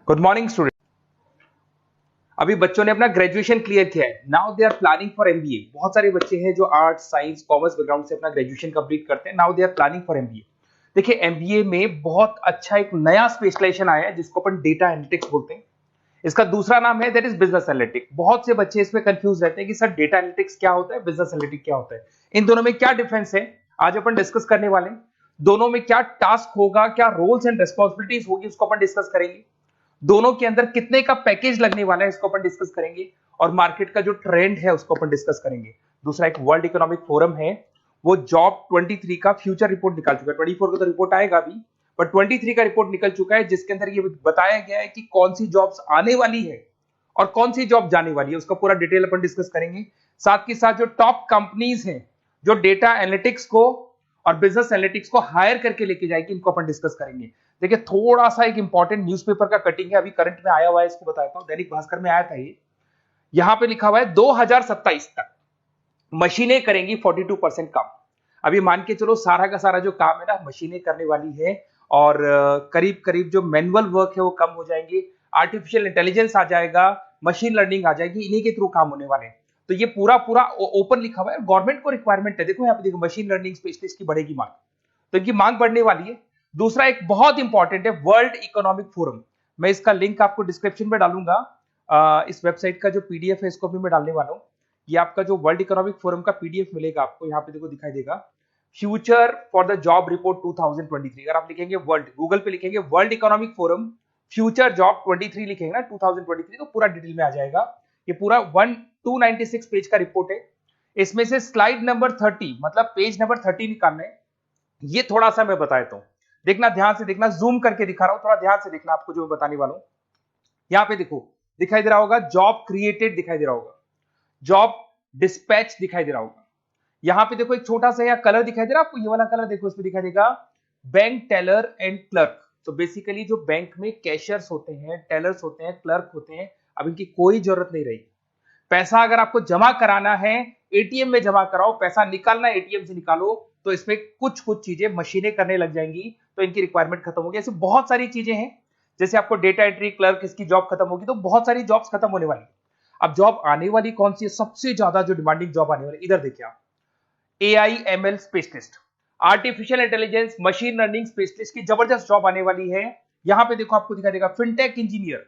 Good morning student. अभी बच्चों ने अपना ग्रेजुएशन क्लियर किया है। Now they are planning for MBA. बहुत सारे बच्चे हैं जो आर्ट्स, साइंस, कॉमर्स बैकग्राउंड से अपना ग्रेजुएशन कंप्लीट करते हैं। Now they are planning for MBA. देखिए, एमबीए में बहुत अच्छा एक नया स्पेशलाइजेशन आया है जिसको अपन डेटा एनालिटिक्स बोलते हैं। इसका दूसरा नाम है दैट इज बिजनेस एनालिटिक्स। बहुत से बच्चे इसमें कंफ्यूज रहते हैं कि सर डेटा एनालिटिक्स क्या होता है, बिजनेस एनालिटिक्स क्या होता है, इन दोनों में क्या डिफरेंस है। आज अपन डिस्कस करने वाले हैं। दोनों में क्या टास्क होगा, क्या रोल्स एंड रिस्पॉन्सिबिलिटीज होगी, उसको अपन डिस्कस करेंगे। दोनों के अंदर कितने का पैकेज लगने वाला है इसको अपन डिस्कस करेंगे, और मार्केट का जो ट्रेंड है उसको अपन डिस्कस करेंगे। दूसरा, एक वर्ल्ड इकोनॉमिक फोरम है, वो जॉब 23 का फ्यूचर रिपोर्ट निकाल चुका है। 24 का तो रिपोर्ट आएगा अभी, पर 23 का रिपोर्ट निकल चुका है जिसके अंदर ये बताया गया है कि कौन सी जॉब्स आने वाली है और कौन सी जॉब जाने वाली है, उसका पूरा डिटेल अपन डिस्कस करेंगे। साथ के साथ जो टॉप कंपनीज हैं जो डेटा एनालिटिक्स को और बिजनेस एनालिटिक्स को हायर करके लेके जाएगी, इनको अपन डिस्कस करेंगे। देखिए, थोड़ा सा एक इंपॉर्टेंट न्यूज़पेपर का कटिंग है, अभी करंट में आया हुआ है, इसको बताता हूं। दैनिक भास्कर में आया था ये। यहां पे लिखा हुआ है 2027 तक मशीनें करेंगी 42% काम। अभी मान के चलो सारा का सारा जो काम है ना, मशीनें करने वाली है, और करीब करीब जो मैनुअल वर्क है वो कम हो जाएंगे। आर्टिफिशियल इंटेलिजेंस आ जाएगा, मशीन लर्निंग आ जाएगी, इन्हीं के थ्रू काम होने वाले हैं। तो ये पूरा पूरा ओपन लिखा हुआ है। गवर्नमेंट को रिक्वायरमेंट है, देखो यहाँ पे देखो, मशीन लर्निंग स्पेशलिस्ट की बढ़ेगी मांग, तो इनकी मांग बढ़ने वाली है। दूसरा एक बहुत इंपॉर्टेंट है वर्ल्ड इकोनॉमिक फोरम। मैं इसका लिंक आपको डिस्क्रिप्शन में डालूंगा। इस वेबसाइट का जो पीडीएफ है इसको भी मैं डालने वाला हूँ। ये आपका जो वर्ल्ड इकोनॉमिक फोरम का पीडीएफ मिलेगा आपको, यहाँ पे देखो दिखाई देगा, future for the job report 2023। अगर आप लिखेंगे वर्ल्ड, गूगल पे लिखेंगे world economic forum future job 23 लिखेंगे ना 2023, तो पूरा डिटेल में आ जाएगा। ये पूरा 296 पेज का रिपोर्ट है। इसमें से स्लाइड नंबर 30 मतलब पेज नंबर 30 निकालना है। ये थोड़ा सा मैं बता देता हूं, देखना ध्यान से, देखना, जूम करके दिखा रहा हूं, थोड़ा ध्यान से देखना आपको जो मैं बताने वाला हूं। यहां पे देखो दिखाई दे रहा होगा जॉब क्रिएटेड, दिखाई दे रहा होगा जॉब डिस्पैच, दिखाई दे रहा होगा। यहां पे देखो एक छोटा सा यहाँ कलर दिखाई दे रहा है आपको, ये वाला कलर देखो, इसमें दिखाई देगा बैंक टेलर एंड क्लर्क। तो बेसिकली जो बैंक में कैशियर्स होते हैं, टेलर्स होते हैं, क्लर्क होते हैं, अब इनकी कोई जरूरत नहीं रही। पैसा अगर आपको जमा कराना है एटीएम में जमा कराओ, पैसा निकालना एटीएम से निकालो, तो इसमें कुछ कुछ चीजें मशीनें करने लग जाएंगी, तो इनकी रिक्वायरमेंट खत्म होगी। ऐसे बहुत सारी चीजें हैं, जैसे आपको डेटा एंट्री क्लर्क, इसकी जॉब खत्म होगी, तो बहुत सारी जॉब्स खत्म होने वाली। अब जॉब आने वाली कौन सी है, सबसे ज्यादा जो डिमांडिंग जॉब आने वाली, इधर देखिए आप, AI/ML specialist, artificial intelligence machine learning specialist की जबरदस्त जॉब आने वाली है। यहां पे देखो आपको दिखाई देगा फिनटेक इंजीनियर,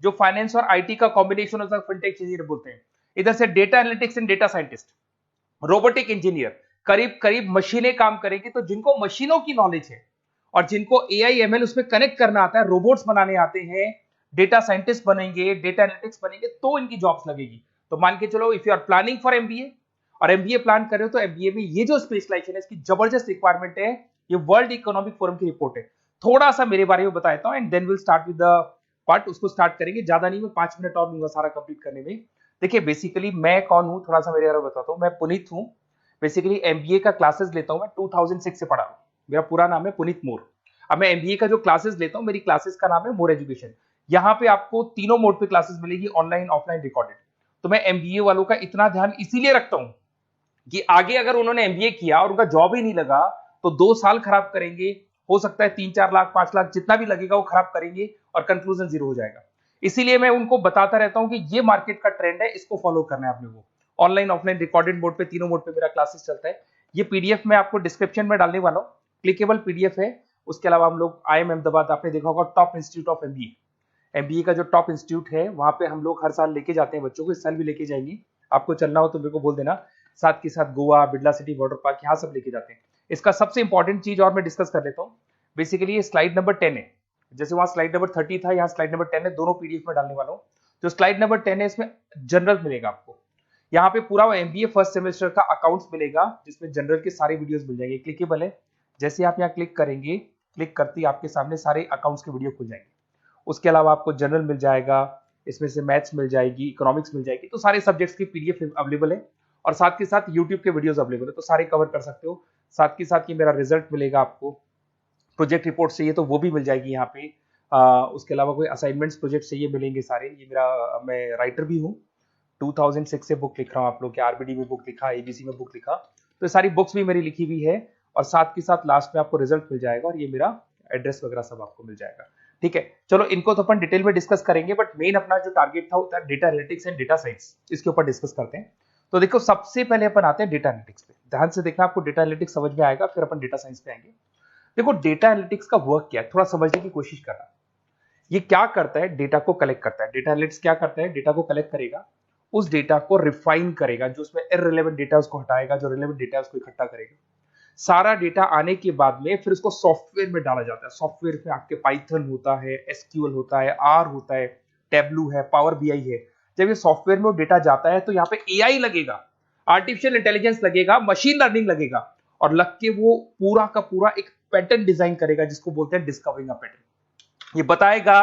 जो फाइनेंस और आईटी का कॉम्बिनेशन होता है, फिनटेक इंजीनियर बोलते हैं। इधर से data analytics and data scientist, robotic engineer, करीब करीब मशीनें काम करेंगी। तो जिनको मशीनों की नॉलेज है और जिनको AI/ML उसमें कनेक्ट करना आता है, रोबोट्स बनाने आते हैं, डेटा साइंटिस्ट बनेंगे, डेटा एनालिटिक्स बनेंगे, तो इनकी जॉब्स लगेगी। तो मान के चलो if you are planning for MBA और एमबीए प्लान कर रहे हो, तो एमबीए में ये जो स्पेशलाइजेशन है इसकी जबरदस्त रिक्वायरमेंट है। ये वर्ल्ड इकोनॉमिक फोरम की रिपोर्ट है। थोड़ा सा मेरे बारे में बताता हूं and then will start with the part. उसको स्टार्ट करेंगे, ज्यादा नहीं, मैं 5 मिनट और लूंगा सारा कंप्लीट करने में। देखिए बेसिकली मैं कौन हूं, थोड़ा सा मेरे बारे में बताता हूं। मैं पुनीत हूं, बेसिकली एमबीए का क्लासेस लेता हूं मैं 2006 से पढ़ा हूं। मेरा पूरा नाम है पुनीत मोर। अब मैं एमबीए का जो क्लासेस लेता हूं, मेरी क्लासेस का नाम है मोर एजुकेशन। यहाँ पे आपको तीनों मोड पे क्लासेस मिलेगी, ऑनलाइन, ऑफलाइन, रिकॉर्डेड। तो मैं एमबीए वालों का इतना ध्यान इसीलिए रखता हूं कि आगे अगर उन्होंने एमबीए किया और उनका जॉब ही नहीं लगा, तो 2 साल खराब करेंगे, हो सकता है 3-4 लाख 5 लाख जितना भी लगेगा वो खराब करेंगे और कंक्लूजन जीरो हो जाएगा। इसीलिए मैं उनको बताता रहता हूं कि ये मार्केट का ट्रेंड है, इसको फॉलो करना है आपने को। ऑनलाइन, ऑफलाइन, रिकॉर्डेड मोड पे, तीनों मोड पे मेरा क्लासेस चलता है। ये पीडीएफ मैं आपको डिस्क्रिप्शन में डालने वाला हूँ, क्लिकेबल पीडीएफ है। उसके अलावा हम लोग IIM अहमदाबाद, आपने देखा होगा टॉप इंस्टीट्यूट ऑफ एमबीए का जो टॉप इंस्टीट्यूट है, वहां पे हम लोग हर साल लेके जाते हैं बच्चों को, इस साल भी लेके जाएंगे। आपको चलना हो तो मेरे को बोल देना। साथ के साथ Goa, Birla city water park, यहाँ सब लेके जाते हैं। इसका सबसे इंपॉर्टेंट चीज और मैं डिस्कस कर लेता हूँ। बेसिकली ये स्लाइड नंबर 10 है, जैसे वहां स्लाइड नंबर 30 था, यहाँ स्लाइड नंबर 10 है, दोनों पीडीएफ में डालने वाला हूँ। जो स्लाइड नंबर 10 है इसमें जनरल मिलेगा आपको। यहाँ पे पूरा एमबीए फर्स्ट सेमेस्टर का अकाउंट्स मिलेगा, जिसमें जनरल के सारे वीडियोस मिल जाएंगे, क्लिकेबल है। जैसे आप यहाँ क्लिक करेंगे, क्लिक करते ही आपके सामने सारे अकाउंट्स के वीडियो खुल जाएंगे। उसके अलावा आपको जनरल मिल जाएगा, इसमें से मैथ्स मिल जाएगी, इकोनॉमिक्स मिल जाएगी, तो सारे सब्जेक्ट्स की पीडीएफ अवेलेबल है। और साथ के साथ यूट्यूब के वीडियोस अवेलेबल है, तो सारे कवर कर सकते हो। साथ के साथ ये मेरा रिजल्ट मिलेगा आपको। प्रोजेक्ट रिपोर्ट चाहिए तो वो भी मिल जाएगी यहाँ पे। उसके अलावा कोई असाइनमेंट्स, प्रोजेक्ट चाहिए, मिलेंगे सारे। ये मेरा, मैं राइटर भी हूँ, 2006 से बुक लिख रहा हूँ। आप लोग के आरबीडी में बुक लिखा, एबीसी में बुक लिखा, तो सारी बुक्स भी मेरी लिखी हुई है। और साथ के साथ लास्ट में आपको रिजल्ट मिल जाएगा, और ये मेरा एड्रेस वगैरह सब आपको मिल जाएगा। ठीक है, चलो इनको तो अपन डिटेल में डिस्कस करेंगे, बट मेन अपना जो टारगेट था वो था data analytics and data science, इसके ऊपर डिस्कस करते हैं। तो देखो सबसे पहले अपन आते हैं डेटा एनालिटिक्स पे, ध्यान से देखना, आपको डेटा एनालिटिक्स समझ में आएगा, फिर अपन डेटा साइंस पे आएंगे। देखो डेटा एनालिटिक्स का वर्क क्या है, थोड़ा समझने की कोशिश करना। ये क्या करता है, डेटा को कलेक्ट करता है। डेटा एनालिटिक्स क्या करता है, डेटा को कलेक्ट करेगा, उस डेटा को रिफाइन करेगा, जो उसमें इररिलेवेंट डेटा उसको हटाएगा, जो रिलेवेंट डेटा उसको इकट्ठा करेगा। सारा डेटा आने के बाद में फिर उसको सॉफ्टवेयर में डाला जाता है। सॉफ्टवेयर में आपके पाइथन होता है, एसक्यूएल होता है, आर होता है, टेबलू है, पावर बीआई है। जब ये सॉफ्टवेयर में डेटा जाता है तो यहाँ पे एआई लगेगा, आर्टिफिशियल इंटेलिजेंस लगेगा, मशीन लर्निंग लगेगा, और लग के वो पूरा का पूरा एक पैटर्न डिजाइन करेगा, जिसको बोलते हैं डिस्कवरिंग अ पैटर्न। ये बताएगा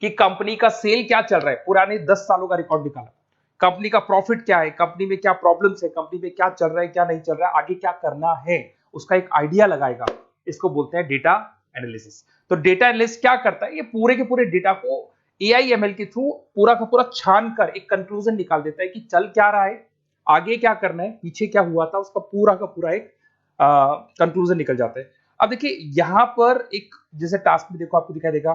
कि कंपनी का सेल क्या चल रहा है, पुराने 10 सालों का रिकॉर्ड निकाला, कंपनी का प्रॉफिट क्या है, कंपनी में क्या प्रॉब्लम्स है, कंपनी में क्या चल रहा है, क्या नहीं चल रहा है, आगे क्या करना है, उसका एक आइडिया लगाएगा। इसको बोलते हैं डेटा एनालिसिस। तो डेटा एनालिस्ट क्या करता है, ये पूरे के पूरे डेटा को एआईएमएल के थ्रू पूरा का पूरा छान कर एक कंक्लूजन निकाल देता है कि चल क्या रहा है, आगे क्या करना है, पीछे क्या हुआ था, उसका पूरा का पूरा एक कंक्लूजन निकल जाता है। अब देखिए यहां पर एक जैसे टास्क में देखो आपको दिखाई देगा,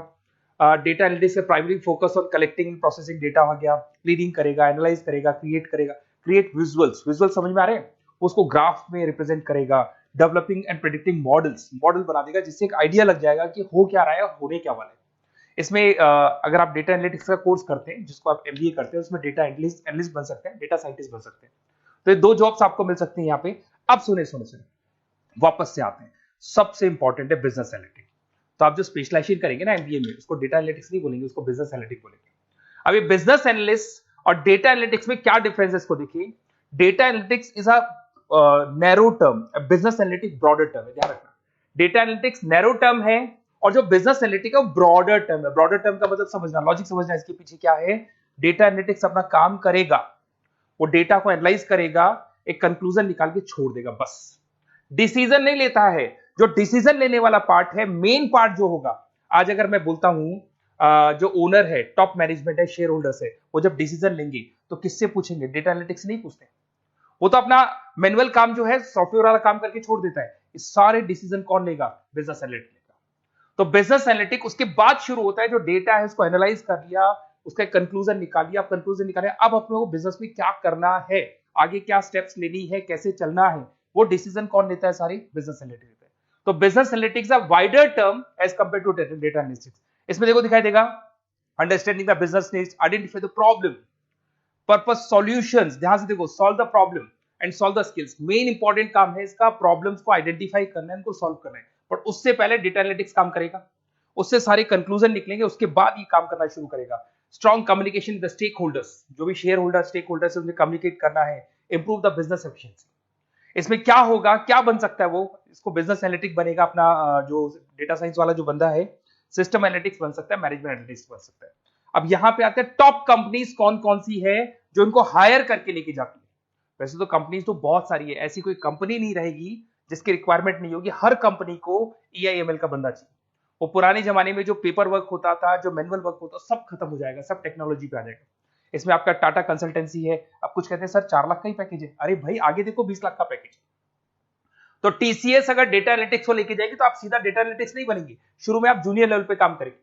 डेटा एनालिटिक्स से primary focus on collecting processing data हो गया, क्लीनिंग करेगा, एनालाइज करेगा, क्रिएट करेगा, क्रिएट विजुअल्स, विजुअल समझ में आ रहे हैं, उसको ग्राफ में रिप्रेजेंट करेगा, developing and predicting models, model बना देगा जिससे एक आइडिया लग जाएगा कि हो क्या रहा है और होने क्या वाला है। इसमें अगर आप डेटा एनालिटिक्स का कोर्स करते हैं, जिसको आप एमबीए करते हैं, उसमें डेटा एनालिस्ट बन सकते हैं, डेटा साइंटिस्ट बन सकते हैं। तो ये दो जॉब्स आपको मिल सकती हैं यहाँ पे। अब सुने सुने सुने वापस से आते हैं, सबसे इंपॉर्टेंट है बिजनेस एनालिटिक्स। तो आप जो स्पेशलाइजेशन करेंगे ना एमबीए में, उसको डेटा एनालिटिक्स नहीं बोलेंगे, उसको बिजनेस एनालिटिक्स बोलेंगे। अब ये बिजनेस एनालिस्ट और डेटा एनालिटिक्स में क्या डिफरेंस है इसको देखिए। Data analytics is a narrow term, business analytics broader term है, ध्यान रखना। डेटा एनालिटिक्स नैरो टर्म है और जो बिजनेस एनालिटिक्स है वो ब्रॉडर टर्म है। ब्रॉडर टर्म का मतलब समझना, लॉजिक समझना इसके पीछे क्या है। डेटा एनालिटिक्स अपना काम करेगा, वो डेटा को एनालाइज करेगा, एक कंक्लूजन निकाल के छोड़ देगा, बस डिसीजन नहीं लेता है। जो डिसीजन लेने वाला पार्ट है, मेन पार्ट जो होगा, आज अगर मैं बोलता हूं जो ओनर है, टॉप मैनेजमेंट है, शेयर होल्डर्स है, वो जब डिसीजन लेंगे तो किससे पूछेंगे, डेटा एनालिटिक्स नहीं पूछते। वो तो अपना मैनुअल काम जो है, सॉफ्टवेयर वाला काम करके छोड़ देता है। इस सारे डिसीजन कौन लेगा, बिजनेस एनालिटिक्स लेगा। तो बिजनेस एनालिटिक्स उसके बाद शुरू होता है, जो डेटा है उसको एनालाइज कर लिया, उसका एक कंक्लूजन निकाल लिया, अब कंक्लूजन निकाले, अब अपने को बिजनेस में क्या करना है, आगे क्या स्टेप्स लेनी है, कैसे चलना है, वो डिसीजन कौन लेता है, सारी बिजनेस एनालिटिक्स लेता है। तो business analytics a wider term as compare to data analytics. इसमें देखो दिखाई देगा, understanding the business needs, identify the problem, purpose, solutions, ध्यान से देखो, solve the problem and solve the skills. Main important काम है इसका, प्रॉब्लम्स को आइडेंटिफाई करना है, उनको सॉल्व करना है, बट उससे पहले डेटा एनालिटिक्स काम करेगा, उससे सारे कंक्लूजन निकलेंगे, उसके बाद ये काम करना शुरू करेगा। Strong communication with the stakeholders, जो भी शेयर होल्डर स्टेक होल्डर्स है उनसे कम्युनिकेट करना है, इंप्रूव द बिजनेस एफिशिएंसी। इसमें क्या होगा, क्या बन सकता है, वो इसको बिजनेस एनालिटिक्स बनेगा अपना, जो डेटा साइंस वाला जो बंदा है, सिस्टम एनालिटिक्स बन सकता है, मैनेजमेंट एनालिटिक्स बन सकता है। अब यहां पे आते हैं टॉप कंपनीज कौन कौन सी है जो इनको हायर करके लेके जाती है। वैसे तो कंपनीज तो बहुत सारी है, ऐसी कोई कंपनी नहीं रहेगी जिसकी रिक्वायरमेंट नहीं होगी, हर कंपनी को ईआईएमएल का बंदा चाहिए। वो पुराने जमाने में जो पेपर वर्क होता था, जो मैनुअल वर्क होता, सब खत्म हो जाएगा, सब टेक्नोलॉजी पे आ जाएगा। इसमें आपका टाटा कंसल्टेंसी है, अब कुछ कहते हैं सर 4 लाख का ही पैकेज है, अरे भाई आगे देखो 20 लाख का पैकेज। तो टीसीएस अगर डेटा एनालिटिक्स को लेके जाएगी तो आप सीधा डेटा एनालिटिक्स नहीं बनेंगे, शुरू में आप जूनियर लेवल पे काम करेंगे,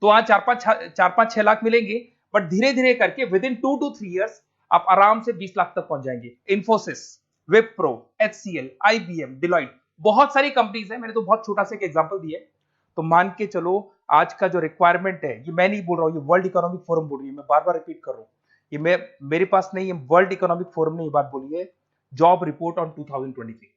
तो वहां 4-5-6 लाख मिलेंगे, बट धीरे धीरे करके विद इन 2 to 3 years आप आराम से 20 लाख तक पहुंच जाएंगे। Infosys, Wipro, HCL, IBM, Deloitte, बहुत सारी कंपनीज है, मैंने तो बहुत छोटा सा एक एग्जांपल दिया है। तो मान के चलो आज का जो रिक्वायरमेंट है, ये मैं नहीं बोल रहा हूं, ये वर्ल्ड इकोनॉमिक फोरम बोल रही है, मैं बार बार रिपीट कर रहा हूं, ये मैं मेरे पास नहीं है, वर्ल्ड इकोनॉमिक फोरम ने ये बात बोली है, जॉब रिपोर्ट ऑन 2023।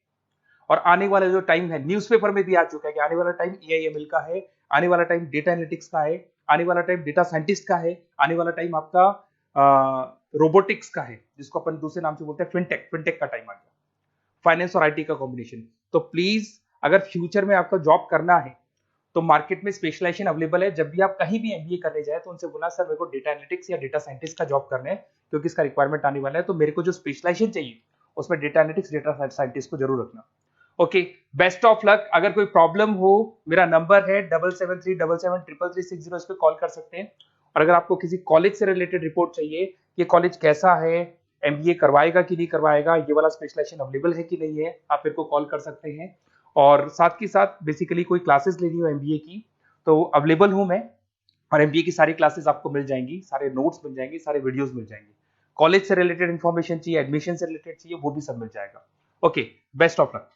और आने वाला जो टाइम है, न्यूज़पेपर में भी आ चुका है कि आने वाला टाइम एआईएमएल का है, आने वाला टाइम डेटा एनालिटिक्स का है, आने वाला टाइम डेटा साइंटिस्ट का है, आने वाला टाइम आपका रोबोटिक्स का है, जिसको अपन दूसरे नाम से बोलते हैं फिनटेक, फिनटेक का टाइम आ गया, फाइनेंस और आईटी का कॉम्बिनेशन। तो प्लीज अगर फ्यूचर में आपका जॉब करना है तो मार्केट में स्पेशलाइजेशन अवेलेबल है। जब भी आप कहीं भी एमबीए करने जाए तो उनसे बोला सर मेरे को डेटा एनालिटिक्स या डेटा साइंटिस्ट का जॉब करना है, क्योंकि इसका रिक्वायरमेंट आने वाला है, तो मेरे को जो स्पेशलाइजेशन चाहिए उसमें डेटा एनालिटिक्स, डेटा साइंटिस्ट को जरूर रखना। Okay, best of luck. अगर कोई प्रॉब्लम हो, मेरा नंबर है 7737733360, इस पे कॉल कर सकते हैं। और अगर आपको किसी कॉलेज से रिलेटेड रिपोर्ट चाहिए, ये कॉलेज कैसा है, एमबीए करवाएगा कि नहीं करवाएगा, ये वाला स्पेशलाइजेशन अवेलेबल है कि नहीं है, आप मेरे को कॉल कर सकते हैं। और साथ के साथ बेसिकली कोई क्लासेस लेनी हो एमबीए की तो अवेलेबल हूं मैं, और एमबीए की सारी क्लासेस आपको मिल जाएंगी, सारे नोट्स मिल जाएंगे, सारे वीडियोस मिल जाएंगे। कॉलेज से रिलेटेड इन्फॉर्मेशन चाहिए, एडमिशन से रिलेटेड चाहिए, वो भी सब मिल जाएगा। Okay, best of luck.